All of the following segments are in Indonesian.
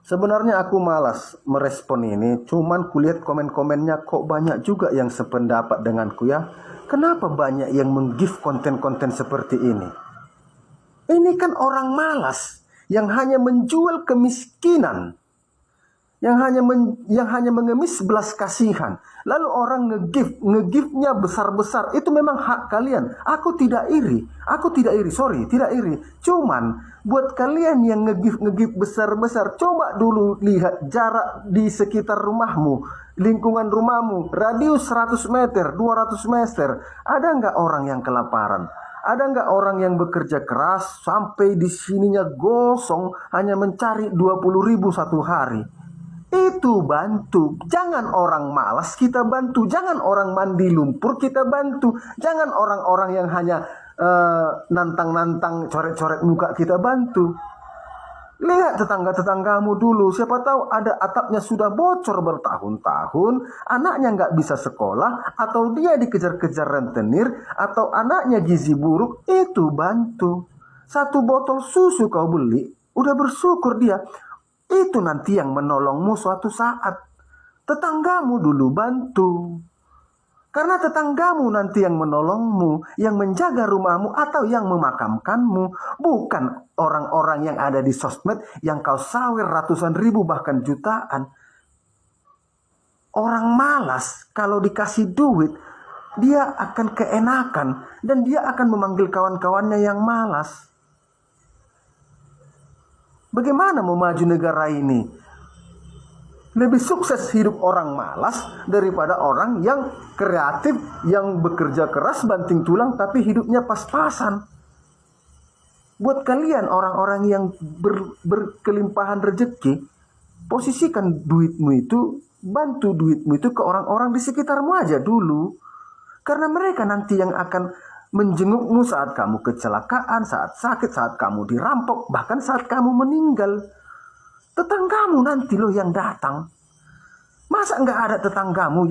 Sebenarnya aku malas merespon ini, cuman kulihat komen-komennya kok banyak juga yang sependapat denganku ya. Kenapa banyak yang meng-give konten-konten seperti ini? Ini kan orang malas yang hanya menjual kemiskinan, yang hanya mengemis belas kasihan. Lalu orang nge-give-nya besar-besar. Itu memang hak kalian. Aku tidak iri, tidak iri. Cuman buat kalian yang nge-give besar-besar, coba dulu lihat jarak di sekitar rumahmu, lingkungan rumahmu, radius 100 meter, 200 meter. Ada nggak orang yang kelaparan? Ada nggak orang yang bekerja keras sampai di sininya gosong hanya mencari 20.000 satu hari? Itu bantu. Jangan orang malas kita bantu. Jangan orang mandi lumpur kita bantu. Jangan orang-orang yang hanya nantang-nantang coret-coret muka kita bantu. Lihat tetangga-tetanggamu dulu. Siapa tahu ada atapnya sudah bocor bertahun-tahun, anaknya nggak bisa sekolah, atau dia dikejar-kejar rentenir, atau anaknya gizi buruk. Itu bantu. Satu botol susu kau beli, udah bersyukur dia. Itu nanti yang menolongmu suatu saat. Tetanggamu dulu bantu. Karena tetanggamu nanti yang menolongmu, yang menjaga rumahmu atau yang memakamkanmu. Bukan orang-orang yang ada di sosmed yang kau sawer ratusan ribu bahkan jutaan. Orang malas kalau dikasih duit, dia akan keenakan dan dia akan memanggil kawan-kawannya yang malas. Bagaimana mau maju negara ini? Lebih sukses hidup orang malas daripada orang yang kreatif, yang bekerja keras banting tulang tapi hidupnya pas-pasan. Buat kalian orang-orang yang berkelimpahan rezeki, posisikan duitmu itu, bantu duitmu itu ke orang-orang di sekitarmu aja dulu. Karena mereka nanti yang akan menjengukmu saat kamu kecelakaan, saat sakit, saat kamu dirampok, bahkan saat kamu meninggal. Tetanggamu nanti loh yang datang. Masa nggak ada tetanggamu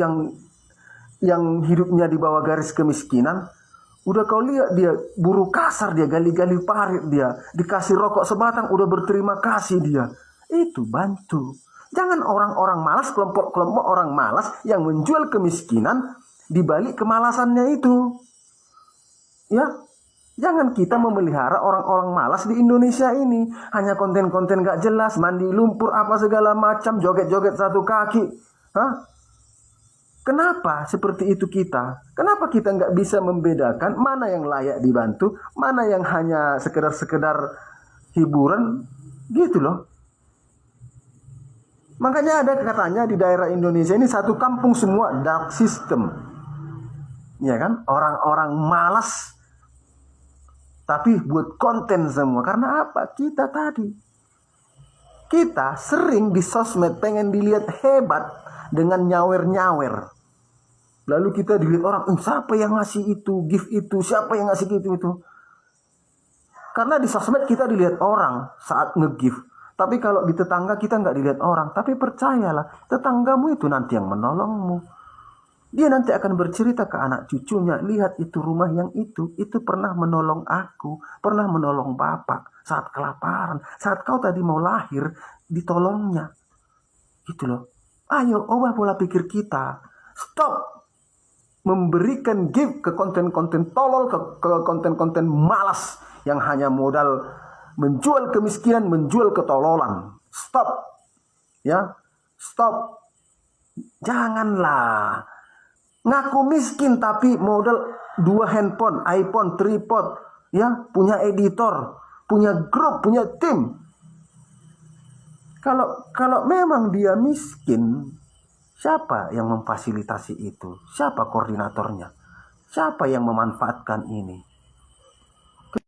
yang hidupnya di bawah garis kemiskinan? Udah kau lihat dia buruh kasar, dia gali-gali parit, dia dikasih rokok sebatang udah berterima kasih dia. Itu bantu. Jangan orang-orang malas, kelompok-kelompok orang malas yang menjual kemiskinan di balik kemalasannya itu. Ya, jangan kita memelihara orang-orang malas di Indonesia ini. Hanya konten-konten gak jelas, mandi lumpur apa segala macam, joget-joget satu kaki. Hah? Kenapa seperti itu kita? Kenapa kita nggak bisa membedakan mana yang layak dibantu, mana yang hanya sekedar hiburan, gitu loh. Makanya ada katanya di daerah Indonesia ini satu kampung semua dark system. Ya kan? Orang-orang malas tapi buat konten semua. Karena apa? Kita sering di sosmed pengen dilihat hebat dengan nyawer-nyawer. Lalu kita dilihat orang, siapa yang ngasih itu, gift itu, siapa yang ngasih itu. Karena di sosmed kita dilihat orang saat nge-gift. Tapi kalau di tetangga kita nggak dilihat orang. Tapi percayalah, tetanggamu itu nanti yang menolongmu. Dia nanti akan bercerita ke anak cucunya, lihat itu rumah yang itu pernah menolong aku, pernah menolong bapak saat kelaparan, saat kau tadi mau lahir, ditolongnya. Gitu loh. Ayo, ubah pola pikir kita. Stop memberikan gift ke konten-konten tolol, ke konten-konten malas yang hanya modal menjual kemiskinan, menjual ketololan. Stop. Ya, stop. Janganlah. Ngaku miskin tapi modal 2 handphone, iPhone, tripod, ya, punya editor, punya grup, punya tim. Kalau memang dia miskin, siapa yang memfasilitasi itu? Siapa koordinatornya? Siapa yang memanfaatkan ini?